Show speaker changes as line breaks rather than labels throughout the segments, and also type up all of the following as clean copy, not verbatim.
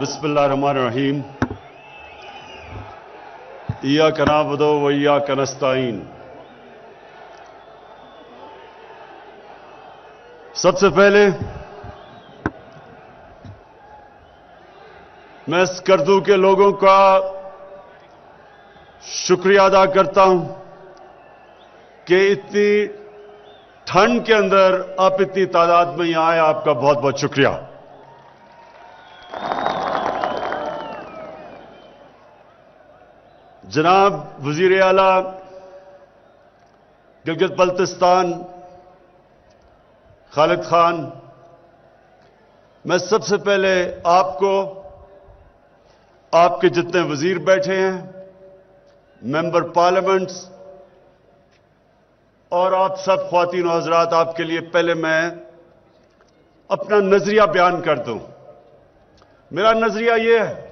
बिस्मिल्लाहिर्रहमानिर्रहीम। इय्याक नअबुदु व इय्याक नस्तईन। सबसे पहले मैं स्कर्दू के लोगों का शुक्रिया अदा करता हूं कि इतनी ठंड के अंदर आप इतनी तादाद में यहां आए। आपका बहुत बहुत शुक्रिया। जनाब वजीर आला गिलगित बल्तिस्तान खालिद खान, मैं सबसे पहले आपको, आपके जितने वजीर बैठे हैं, मेंबर पार्लियामेंट्स और आप सब ख्वातीन और हजरात, आपके लिए पहले मैं अपना नजरिया बयान कर दूं। मेरा नजरिया यह है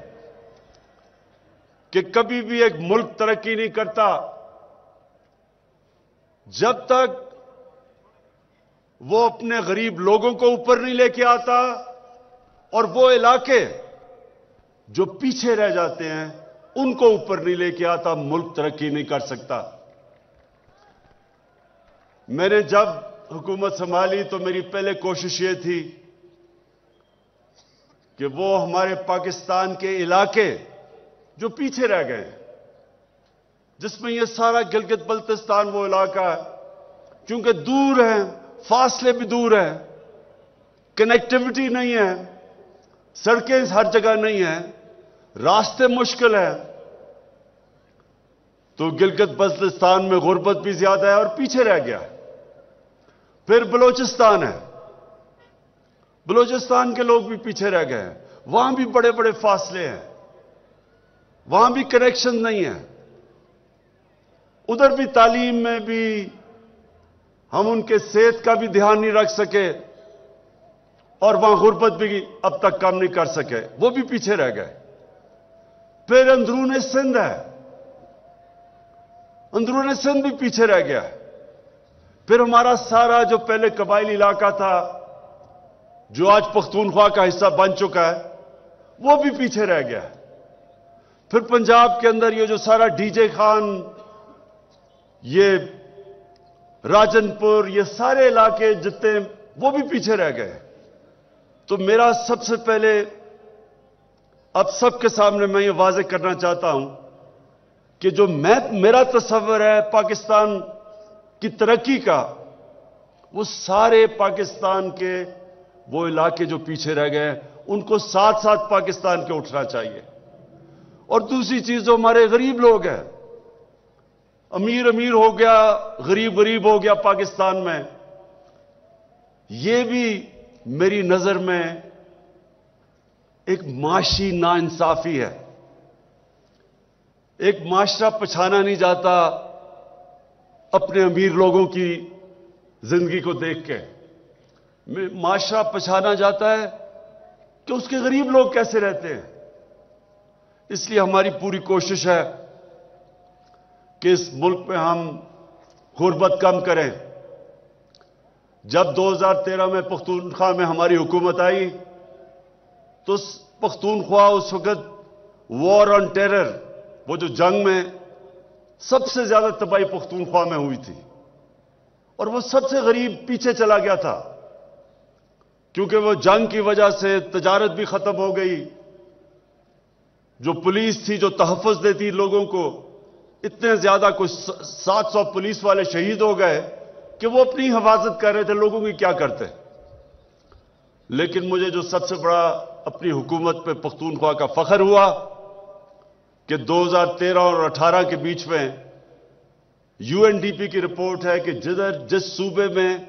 कि कभी भी एक मुल्क तरक्की नहीं करता जब तक वो अपने गरीब लोगों को ऊपर नहीं लेके आता और वो इलाके जो पीछे रह जाते हैं उनको ऊपर नहीं लेके आता। मुल्क तरक्की नहीं कर सकता। मैंने जब हुकूमत संभाली तो मेरी पहले कोशिश ये थी कि वो हमारे पाकिस्तान के इलाके जो पीछे रह गए, जिसमें ये सारा गिलगित बल्तिस्तान वो इलाका है, क्योंकि दूर है, फासले भी दूर है, कनेक्टिविटी नहीं है, सड़कें हर जगह नहीं है, रास्ते मुश्किल है, तो गिलगित बल्तिस्तान में गुर्बत भी ज्यादा है और पीछे रह गया। फिर बलोचिस्तान है, बलोचिस्तान के लोग भी पीछे रह गए हैं, वहां भी बड़े बड़े फासले हैं, वहां भी कनेक्शन नहीं है, उधर भी तालीम में भी हम उनके सेहत का भी ध्यान नहीं रख सके और वहां गुर्बत भी अब तक कम नहीं कर सके, वो भी पीछे रह गए। फिर अंदरूनी सिंध है, अंदरूनी सिंध भी पीछे रह गया। फिर हमारा सारा जो पहले कबाइली इलाका था, जो आज पख्तूनख्वा का हिस्सा बन चुका है, वो भी पीछे रह गया। फिर पंजाब के अंदर ये जो सारा डीजे खान, ये राजनपुर, ये सारे इलाके जितने, वो भी पीछे रह गए। तो मेरा सबसे पहले अब सबके सामने मैं ये वाज़ेह करना चाहता हूं कि जो मेरा तस्वर है पाकिस्तान की तरक्की का, वो सारे पाकिस्तान के वो इलाके जो पीछे रह गए उनको साथ साथ पाकिस्तान के उठना चाहिए। और दूसरी चीज, जो हमारे गरीब लोग हैं, अमीर अमीर हो गया, गरीब गरीब हो गया पाकिस्तान में, ये भी मेरी नजर में एक माशी नाइंसाफी है। एक माशरा पछाना नहीं जाता अपने अमीर लोगों की जिंदगी को देख के, माशरा पछाना जाता है कि उसके गरीब लोग कैसे रहते हैं। इसलिए हमारी पूरी कोशिश है कि इस मुल्क में हम गुर्बत कम करें। जब 2013 में पख्तूनख्वा में हमारी हुकूमत आई तो पख्तूनख्वा उस वक्त वॉर ऑन टेरर, वो जो जंग में सबसे ज्यादा तबाही पख्तूनख्वा में हुई थी और वो सबसे गरीब पीछे चला गया था, क्योंकि वो जंग की वजह से तजारत भी खत्म हो गई। जो पुलिस थी जो तहफ़्फ़ुज़ देती लोगों को, इतने ज्यादा कुछ 700 पुलिस वाले शहीद हो गए कि वो अपनी हिफाजत कर रहे थे, लोगों की क्या करते। लेकिन मुझे जो सबसे बड़ा अपनी हुकूमत पे पख्तूनख्वा का फख्र हुआ कि 2013 और 18 के बीच में यूएनडीपी की रिपोर्ट है कि जिस सूबे में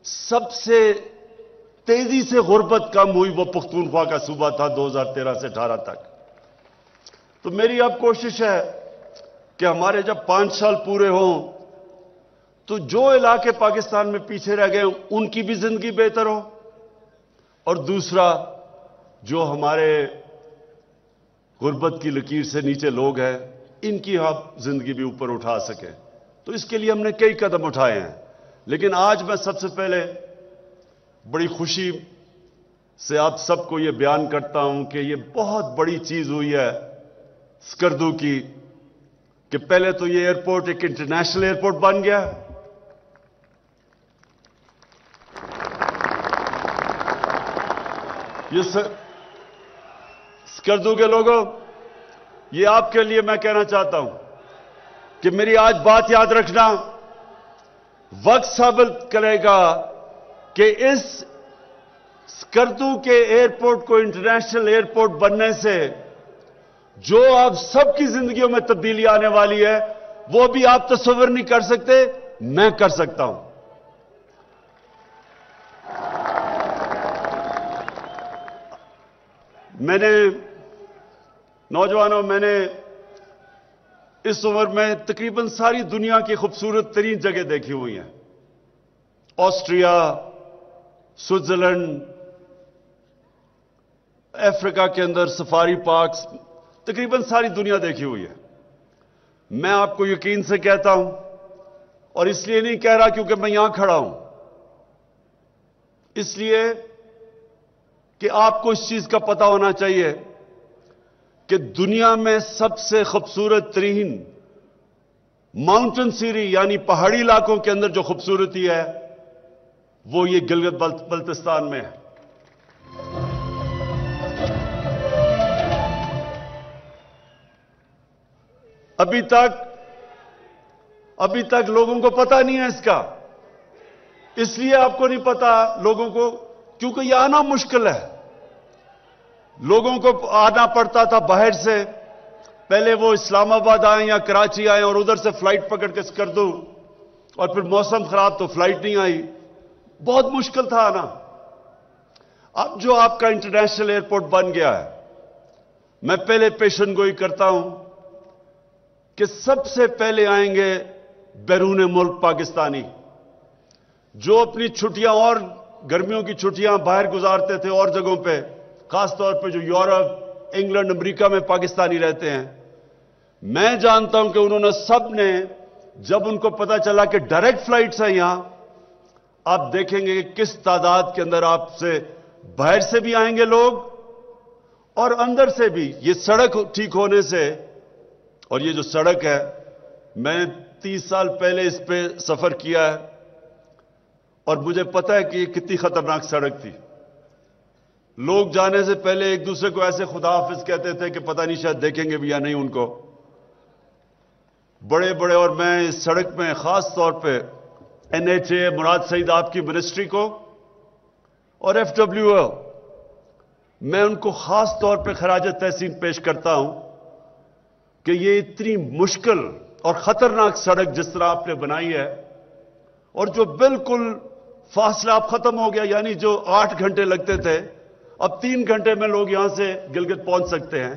सबसे तेजी से गुर्बत कम हुई वो पख्तूनख्वा का सूबा था 2013 से 18 तक। तो मेरी अब कोशिश है कि हमारे जब 5 साल पूरे हों तो जो इलाके पाकिस्तान में पीछे रह गए उनकी भी जिंदगी बेहतर हो, और दूसरा जो हमारे गुर्बत की लकीर से नीचे लोग हैं इनकी हम जिंदगी भी ऊपर उठा सकें। तो इसके लिए हमने कई कदम उठाए हैं। लेकिन आज मैं सबसे पहले बड़ी खुशी سے آپ سب کو یہ بیان کرتا ہوں کہ یہ بہت بڑی چیز ہوئی ہے سکردو کی کہ پہلے تو یہ ایئرپورٹ ایک انٹرنیشنل ایئرپورٹ بن گیا. یہ سکردو کے لوگوں، یہ آپ کے لیے میں کہنا چاہتا ہوں کہ میری آج بات یاد رکھنا، وقت ثابت کرے گا کہ اس سکردو کے ایئرپورٹ کو انٹرنیشنل ایئرپورٹ بننے سے جو آپ سب کی زندگیوں میں تبدیلی آنے والی ہے وہ بھی آپ تصور نہیں کر سکتے، میں کر سکتا ہوں. میں نے نوجوانوں، میں نے اس عمر میں تقریباً ساری دنیا کی خوبصورت ترین جگہ دیکھی ہوئی ہیں. آسٹریا، سوئٹزرلینڈ، افریقہ کے اندر سفاری پارکس، تقریباً ساری دنیا دیکھی ہوئی ہے. میں آپ کو یقین سے کہتا ہوں، اور اس لیے نہیں کہہ رہا کیونکہ میں یہاں کھڑا ہوں، اس لیے کہ آپ کو اس چیز کا پتہ ہونا چاہیے کہ دنیا میں سب سے خوبصورت ترین ماؤنٹن سیری یعنی پہاڑی علاقوں کے اندر جو خوبصورتی ہے وہ یہ گلگت بلتستان میں ہے. ابھی تک لوگوں کو پتہ نہیں ہے اس کا. اس لیے آپ کو نہیں پتا لوگوں کو کیونکہ یہ آنا مشکل ہے. لوگوں کو آنا پڑتا تھا باہر سے، پہلے وہ اسلام آباد آئیں یا کراچی آئیں اور ادھر سے فلائٹ پکڑ کے کر دوں، اور پھر موسم خراب تو فلائٹ نہیں آئی، بہت مشکل تھا آنا. اب جو آپ کا انٹرنیشنل ایئرپورٹ بن گیا ہے، میں پہلے پیشن گوئی کرتا ہوں کہ سب سے پہلے آئیں گے بیرون ملک پاکستانی جو اپنی چھٹیاں اور گرمیوں کی چھٹیاں باہر گزارتے تھے اور جگہوں پہ، خاص طور پہ جو یورپ، انگلینڈ، امریکہ میں پاکستانی رہتے ہیں. میں جانتا ہوں کہ انہوں نے سب نے، جب ان کو پتا چلا کہ ڈائریکٹ فلائٹس ہیں یہاں، آپ دیکھیں گے کہ کس تعداد کے اندر آپ سے باہر سے بھی آئیں گے لوگ اور اندر سے بھی. یہ سڑک ٹھیک ہونے سے، اور یہ جو سڑک ہے، میں نے 30 سال پہلے اس پہ سفر کیا ہے اور مجھے پتا ہے کہ یہ کتنی خطرناک سڑک تھی. لوگ جانے سے پہلے ایک دوسرے کو ایسے خدا حافظ کہتے تھے کہ پتہ نہیں شاید دیکھیں گے بھی یا نہیں ان کو. بڑے بڑے، اور میں اس سڑک میں خاص طور پہ NHA مراد سعید آپ کی منسٹری کو اور FWO، میں ان کو خاص طور پہ خراج تحسین پیش کرتا ہوں کہ یہ اتنی مشکل اور خطرناک سڑک جس طرح آپ نے بنائی ہے، اور جو بالکل فاصلہ اب ختم ہو گیا، یعنی جو 8 گھنٹے لگتے تھے اب 3 گھنٹے میں لوگ یہاں سے گلگت پہنچ سکتے ہیں.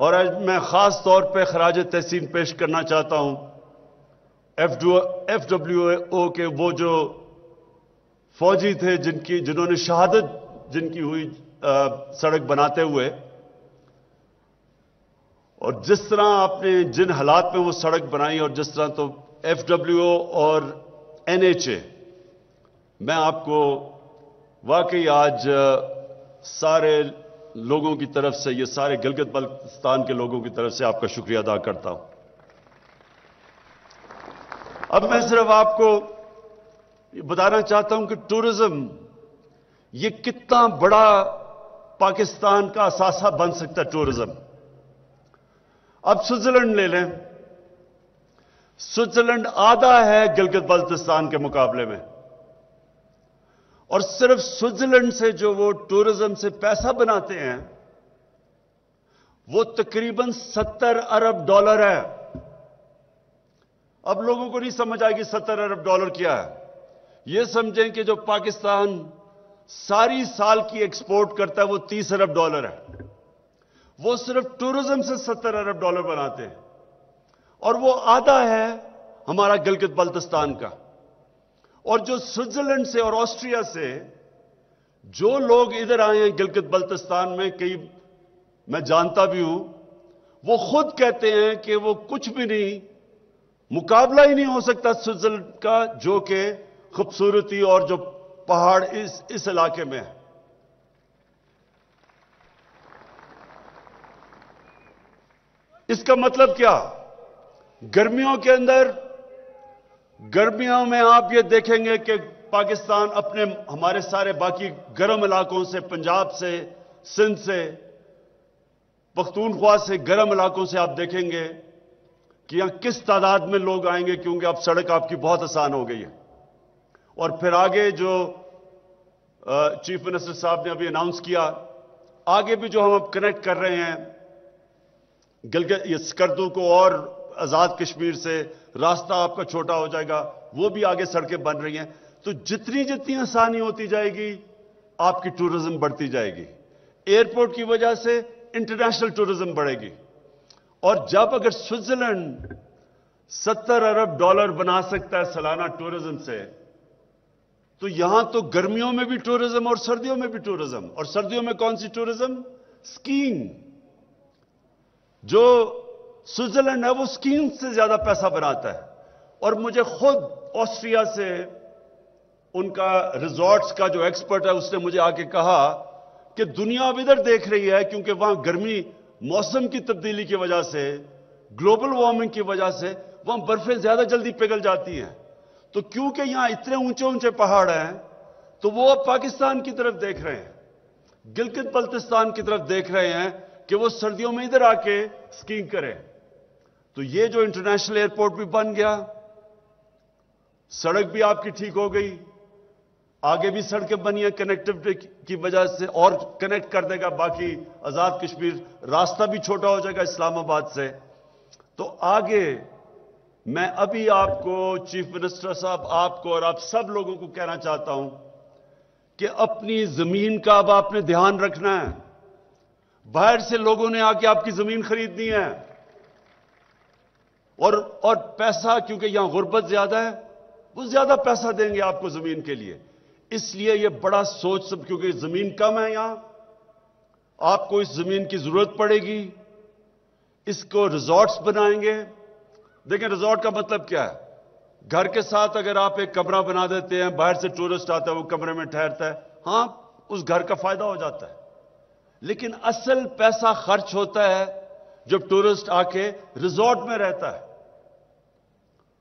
اور آج میں خاص طور پہ خراج تحسین پیش کرنا چاہتا ہوں FWO کے وہ جو فوجی تھے جنہوں نے شہادت جن کی ہوئی سڑک بناتے ہوئے، اور جس طرح آپ نے جن حالات میں وہ سڑک بنائی، اور جس طرح تو FWO اور NHA، میں آپ کو واقعی آج سارے لوگوں کی طرف سے، یہ سارے گلگت بلتستان کے لوگوں کی طرف سے آپ کا شکریہ ادا کرتا ہوں. اب میں صرف آپ کو بتانا چاہتا ہوں کہ ٹورزم یہ کتنا بڑا پاکستان کا اثاثہ بن سکتا ہے. ٹورزم، اب سوئٹزرلینڈ لے لیں، سوئٹزرلینڈ آدھا ہے گلگت بلتستان کے مقابلے میں، اور صرف سوئٹزرلینڈ سے جو وہ ٹورزم سے پیسہ بناتے ہیں وہ تقریباً $70 ارب ہے. اب لوگوں کو نہیں سمجھ آئے گی $70 ارب کیا ہے. یہ سمجھیں کہ جو پاکستان ساری سال کی ایکسپورٹ کرتا ہے وہ $30 ارب ہے. وہ صرف ٹورزم سے $70 ارب بناتے ہیں، اور وہ آدھا ہے ہمارا گلگت بلتستان کا. اور جو سوئٹزرلینڈ سے اور آسٹریا سے جو لوگ ادھر آئے ہیں گلگت بلتستان میں، کئی میں جانتا بھی ہوں، وہ خود کہتے ہیں کہ وہ کچھ بھی نہیں، مقابلہ ہی نہیں ہو سکتا سوئٹزرلینڈ کا جو کہ खूबसूरती और जो पहाड़ इस इलाके में है। इसका मतलब क्या? गर्मियों के अंदर, गर्मियों में आप ये देखेंगे कि पाकिस्तान अपने हमारे सारे बाकी गर्म इलाकों से, पंजाब से, सिंध से, पख्तूनख्वा से, गर्म इलाकों से आप देखेंगे कि यहां किस तादाद में लोग आएंगे, क्योंकि अब सड़क आपकी बहुत आसान हो गई है। और फिर आगे जो चीफ मिनिस्टर साहब ने अभी अनाउंस किया, आगे भी जो हम अब कनेक्ट कर रहे हैं गिलगित ये स्कर्दू को और आजाद कश्मीर से, रास्ता आपका छोटा हो जाएगा, वो भी आगे सड़कें बन रही हैं। तो जितनी जितनी आसानी होती जाएगी आपकी टूरिज्म बढ़ती जाएगी। एयरपोर्ट की वजह से इंटरनेशनल टूरिज्म बढ़ेगी। और जब अगर स्विट्जरलैंड 70 अरब डॉलर बना सकता है सालाना टूरिज्म से, तो यहां तो गर्मियों में भी टूरिज्म और सर्दियों में भी टूरिज्म। और सर्दियों में कौन सी टूरिज्म? स्कीइंग। जो स्विट्जरलैंड है वो स्कीइंग से ज्यादा पैसा बनाता है। और मुझे खुद ऑस्ट्रिया से उनका रिजॉर्ट्स का जो एक्सपर्ट है उसने मुझे आके कहा कि दुनिया अब इधर देख रही है, क्योंकि वहां गर्मी, मौसम की तब्दीली की वजह से, ग्लोबल वार्मिंग की वजह से वहां बर्फें ज्यादा जल्दी पिघल जाती हैं। तो क्योंकि यहां इतने ऊंचे ऊंचे पहाड़ हैं, तो वो अब पाकिस्तान की तरफ देख रहे हैं, गिलगित बल्तिस्तान की तरफ देख रहे हैं कि वो सर्दियों में इधर आके स्कीइंग करें। तो ये जो इंटरनेशनल एयरपोर्ट भी बन गया, सड़क भी आपकी ठीक हो गई, आगे भी सड़कें बनी है कनेक्टिविटी की वजह से, और कनेक्ट कर देगा बाकी आजाद कश्मीर, रास्ता भी छोटा हो जाएगा इस्लामाबाद से। तो आगे मैं अभी आपको, चीफ मिनिस्टर साहब, आपको और आप सब लोगों को कहना चाहता हूं कि अपनी जमीन का अब आपने ध्यान रखना है। बाहर से लोगों ने आके आपकी जमीन खरीदनी है, और पैसा, क्योंकि यहां गुर्बत ज्यादा है, वो ज्यादा पैसा देंगे आपको जमीन के लिए। इसलिए ये बड़ा सोच सब, क्योंकि जमीन कम है यहां, आपको इस जमीन की जरूरत पड़ेगी। इसको रिजॉर्ट्स बनाएंगे। देखिए रिजॉर्ट का मतलब क्या है? घर के साथ अगर आप एक कमरा बना देते हैं, बाहर से टूरिस्ट आता है, वो कमरे में ठहरता है, हां उस घर का फायदा हो जाता है। लेकिन असल पैसा खर्च होता है जब टूरिस्ट आके रिजॉर्ट में रहता है।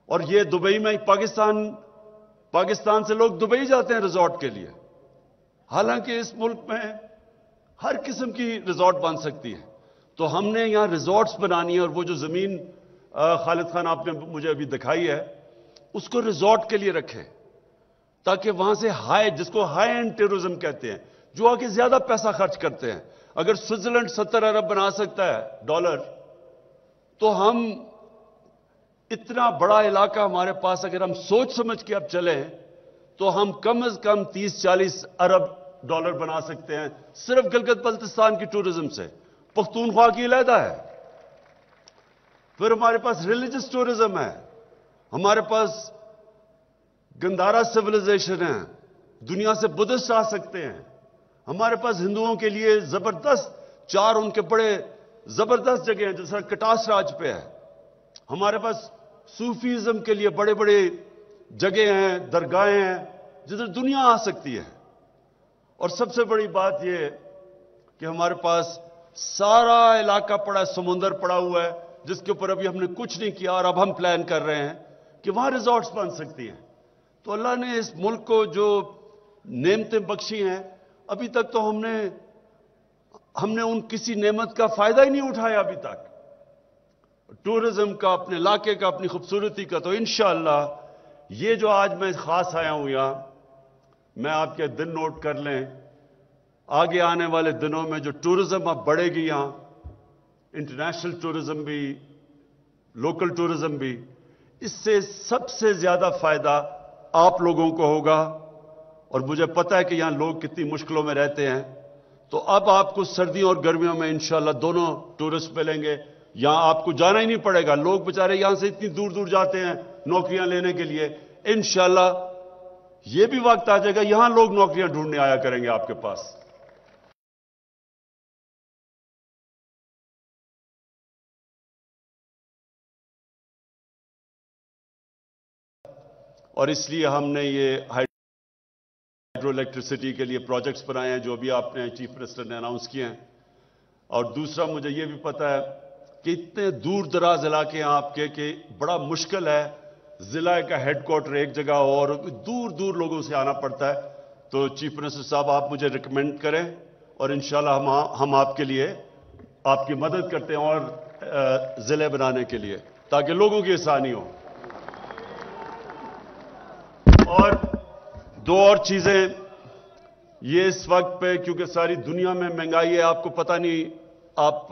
और ये दुबई में, पाकिस्तान से लोग दुबई जाते हैं रिजॉर्ट के लिए, हालांकि इस मुल्क में हर किस्म की रिजॉर्ट बन सकती है। तो हमने यहां रिजॉर्ट्स बनानी है, और वो जो जमीन खालिद खान आपने मुझे अभी दिखाई है, उसको रिजॉर्ट के लिए रखें, ताकि वहां से जिसको हाई एंड टूरिज्म कहते हैं, जो आके ज्यादा पैसा खर्च करते हैं। अगर स्विट्जरलैंड 70 अरब बना सकता है डॉलर, तो हम इतना बड़ा इलाका हमारे पास, अगर हम सोच समझ के अब चले, तो हम कम से कम 30-40 अरब डॉलर बना सकते हैं सिर्फ गिलगित बल्तिस्तान की टूरिज्म से। पख्तूनख्वा की अलहदा है। फिर हमारे पास रिलीजियस टूरिज्म है, हमारे पास गंधारा सिविलाइजेशन है, दुनिया से बुद्धिस्ट आ सकते हैं। हमारे पास हिंदुओं के लिए जबरदस्त 4 उनके बड़े जबरदस्त जगह हैं, जैसा कटास राज पे है। हमारे पास सूफीज्म के लिए बड़े बड़े जगह हैं, दरगाहें हैं, जिधर दुनिया आ सकती है। और सबसे बड़ी बात यह कि हमारे पास सारा इलाका पड़ा, समुंदर पड़ा हुआ है, जिसके ऊपर अभी हमने कुछ नहीं किया, और अब हम प्लान कर रहे हैं कि वहां रिजॉर्ट्स बन सकती हैं। तो अल्लाह ने इस मुल्क को जो नेमतें बख्शी हैं, अभी तक तो हमने उन किसी नेमत का फायदा ही नहीं उठाया अभी तक, टूरिज्म का, अपने इलाके का, अपनी खूबसूरती का। तो इंशाअल्लाह ये जो आज मैं खास आया हूं यहां, मैं आपके दिन नोट कर लें, आगे आने वाले दिनों में जो टूरिज्म अब बढ़ेगी यहां, इंटरनेशनल टूरिज्म भी, लोकल टूरिज्म भी, इससे सबसे ज्यादा फायदा आप लोगों को होगा। और मुझे पता है कि यहां लोग कितनी मुश्किलों में रहते हैं। तो अब आपको सर्दियों और गर्मियों में इंशाअल्लाह दोनों टूरिस्ट मिलेंगे। यहां आपको जाना ही नहीं पड़ेगा। लोग बेचारे यहां से इतनी दूर दूर जाते हैं नौकरियां लेने के लिए। इंशाअल्लाह यह भी वक्त आ जाएगा, यहां लोग नौकरियां ढूंढने आया करेंगे आपके पास। और इसलिए हमने ये हाइड्रो इलेक्ट्रिसिटी के लिए प्रोजेक्ट्स बनाए हैं जो भी आपने चीफ मिनिस्टर ने अनाउंस किए हैं। और दूसरा मुझे ये भी पता है कि इतने दूर दराज इलाके हैं आपके कि बड़ा मुश्किल है जिला का हेडक्वार्टर एक जगह और दूर दूर लोगों से आना पड़ता है। तो चीफ मिनिस्टर साहब आप मुझे रिकमेंड करें और इंशाल्लाह हम आपके लिए आपकी मदद करते हैं और जिले बनाने के लिए ताकि लोगों की आसानी हो। और दो और चीजें ये इस वक्त पे क्योंकि सारी दुनिया में महंगाई है, आपको पता नहीं, आप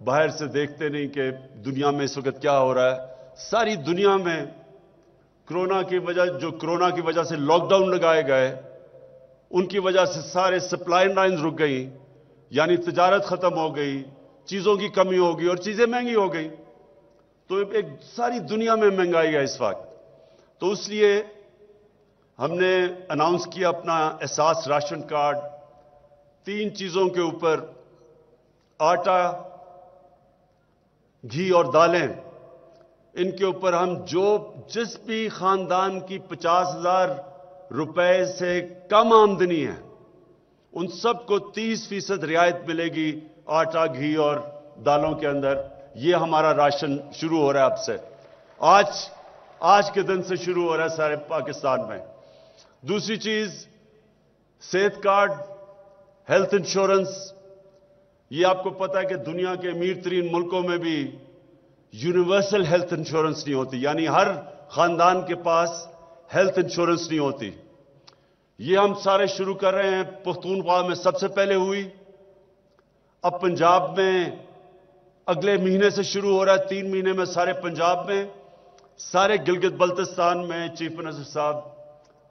बाहर से देखते नहीं कि दुनिया में इस वक्त क्या हो रहा है। सारी दुनिया में कोरोना की वजह से लॉकडाउन लगाए गए, उनकी वजह से सारे सप्लाई लाइन रुक गई, यानी तिजारत खत्म हो गई, चीजों की कमी हो गई और चीजें महंगी हो गई। तो एक सारी दुनिया में महंगाई है इस वक्त। तो इसलिए हमने अनाउंस किया अपना एहसास राशन कार्ड। 3 चीजों के ऊपर, आटा, घी और दालें, इनके ऊपर हम जिस भी खानदान की 50,000 रुपए से कम आमदनी है उन सबको 30% रियायत मिलेगी आटा, घी और दालों के अंदर। ये हमारा राशन शुरू हो रहा है अब से, आज के दिन से शुरू हो रहा है सारे पाकिस्तान में। दूसरी चीज, सेहत कार्ड, हेल्थ इंश्योरेंस। ये आपको पता है कि दुनिया के अमीर तरीन मुल्कों में भी यूनिवर्सल हेल्थ इंश्योरेंस नहीं होती, यानी हर खानदान के पास हेल्थ इंश्योरेंस नहीं होती। ये हम सारे शुरू कर रहे हैं। पख्तूनख्वा में सबसे पहले हुई, अब पंजाब में अगले महीने से शुरू हो रहा है, 3 महीने में सारे पंजाब में, सारे गिलगित बल्तिस्तान में। चीफ मिनिस्टर साहब,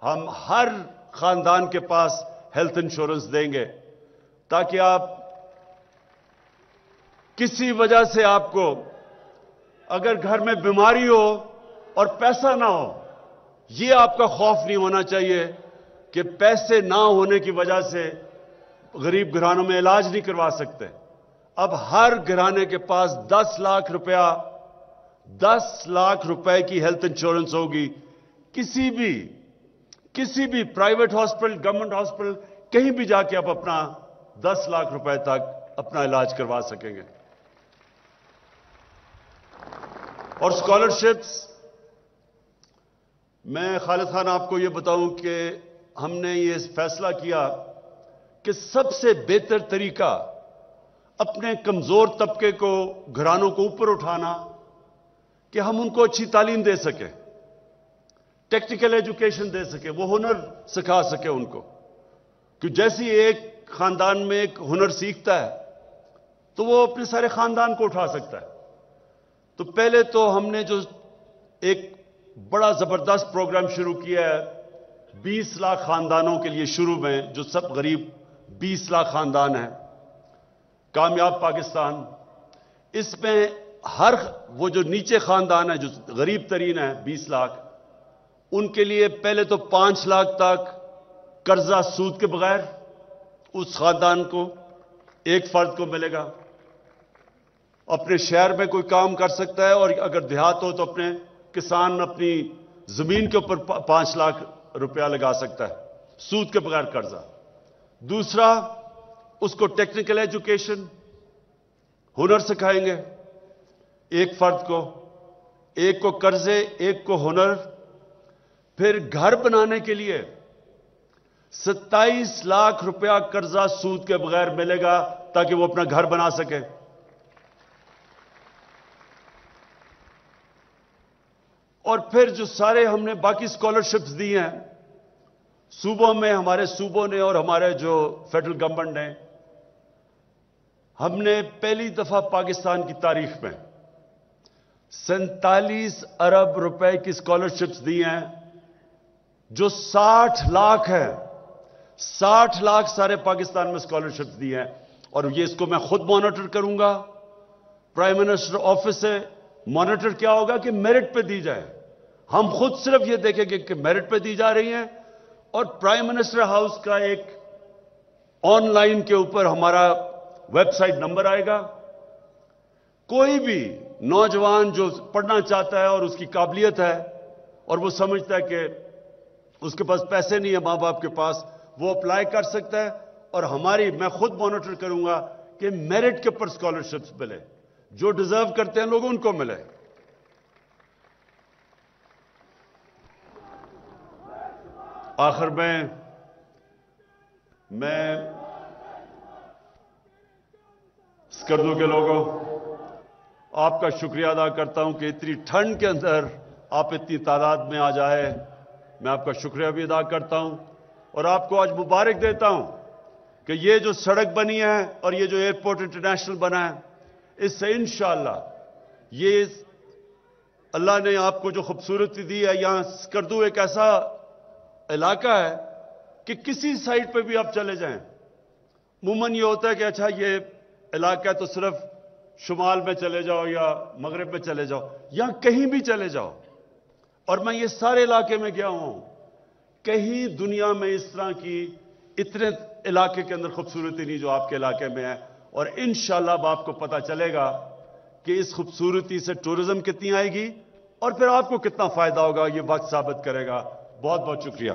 हम हर खानदान के पास हेल्थ इंश्योरेंस देंगे ताकि आप किसी वजह से आपको अगर घर में बीमारी हो और पैसा ना हो, यह आपका खौफ नहीं होना चाहिए कि पैसे ना होने की वजह से गरीब घरानों में इलाज नहीं करवा सकते। अब हर घराने के पास 10 लाख रुपए की हेल्थ इंश्योरेंस होगी। किसी भी प्राइवेट हॉस्पिटल, गवर्नमेंट हॉस्पिटल, कहीं भी जाके आप अपना 10 लाख रुपए तक अपना इलाज करवा सकेंगे। और स्कॉलरशिप्स, मैं खालिद खान आपको यह बताऊं कि हमने ये फैसला किया कि सबसे बेहतर तरीका अपने कमजोर तबके को, घरानों को ऊपर उठाना कि हम उनको अच्छी तालीम दे सकें, टेक्निकल एजुकेशन दे सके, वो हुनर सिखा सके उनको। कि जैसे एक खानदान में एक हुनर सीखता है तो वो अपने सारे खानदान को उठा सकता है। तो पहले तो हमने जो एक बड़ा जबरदस्त प्रोग्राम शुरू किया है 20 लाख खानदानों के लिए, शुरू में जो सब गरीब 20 लाख खानदान हैं, कामयाब पाकिस्तान। इसमें हर वो जो नीचे खानदान है, जो गरीब तरीन है 20 लाख, उनके लिए पहले तो 5 लाख तक कर्जा सूद के बगैर उस खानदान को, एक फर्द को मिलेगा। अपने शहर में कोई काम कर सकता है और अगर देहात हो तो अपने किसान अपनी जमीन के ऊपर 5 लाख रुपया लगा सकता है, सूद के बगैर कर्जा। दूसरा, उसको टेक्निकल एजुकेशन, हुनर सिखाएंगे, एक फर्द को, एक को कर्जे, एक को हुनर। फिर घर बनाने के लिए 27 लाख रुपया कर्जा सूद के बगैर मिलेगा ताकि वो अपना घर बना सके। और फिर जो सारे हमने बाकी स्कॉलरशिप्स दी हैं सूबों में, हमारे सूबों ने और हमारे जो फेडरल गवर्नमेंट ने, हमने पहली दफा पाकिस्तान की तारीख में 47 अरब रुपए की स्कॉलरशिप्स दी हैं, जो 60 लाख है। 60 लाख सारे पाकिस्तान में स्कॉलरशिप्स दी हैं। और ये इसको मैं खुद मॉनिटर करूंगा, प्राइम मिनिस्टर ऑफिस से मॉनिटर क्या होगा कि मेरिट पे दी जाए। हम खुद सिर्फ ये देखेंगे कि मेरिट पे दी जा रही हैं। और प्राइम मिनिस्टर हाउस का एक ऑनलाइन के ऊपर हमारा वेबसाइट नंबर आएगा। कोई भी नौजवान जो पढ़ना चाहता है और उसकी काबिलियत है, और वो समझता है कि उसके पास पैसे नहीं है मां बाप के पास, वो अप्लाई कर सकता है और मैं खुद मॉनिटर करूंगा कि मेरिट के ऊपर स्कॉलरशिप्स मिले, जो डिजर्व करते हैं लोग उनको मिले। आखिर में मैं स्कर्दू के लोगों आपका शुक्रिया अदा करता हूं कि इतनी ठंड के अंदर आप इतनी तादाद में आ जाए। मैं आपका शुक्रिया भी अदा करता हूं और आपको आज मुबारक देता हूं कि ये जो सड़क बनी है और ये जो एयरपोर्ट इंटरनेशनल बना है, इससे इंशाअल्लाह ये अल्लाह ने आपको जो खूबसूरती दी है, यहां स्कर्दू एक ऐसा इलाका है कि किसी साइड पे भी आप चले जाएं, अमूमन ये होता है कि अच्छा ये इलाका है तो सिर्फ शुमाल में चले जाओ या मगरिब में चले जाओ, यहां कहीं भी चले जाओ। और मैं ये सारे इलाके में गया हूं, कहीं दुनिया में इस तरह की इतने इलाके के अंदर खूबसूरती नहीं जो आपके इलाके में है। और इंशाअल्लाह अब आपको पता चलेगा कि इस खूबसूरती से टूरिज्म कितनी आएगी और फिर आपको कितना फायदा होगा, ये वक्त साबित करेगा। बहुत बहुत शुक्रिया।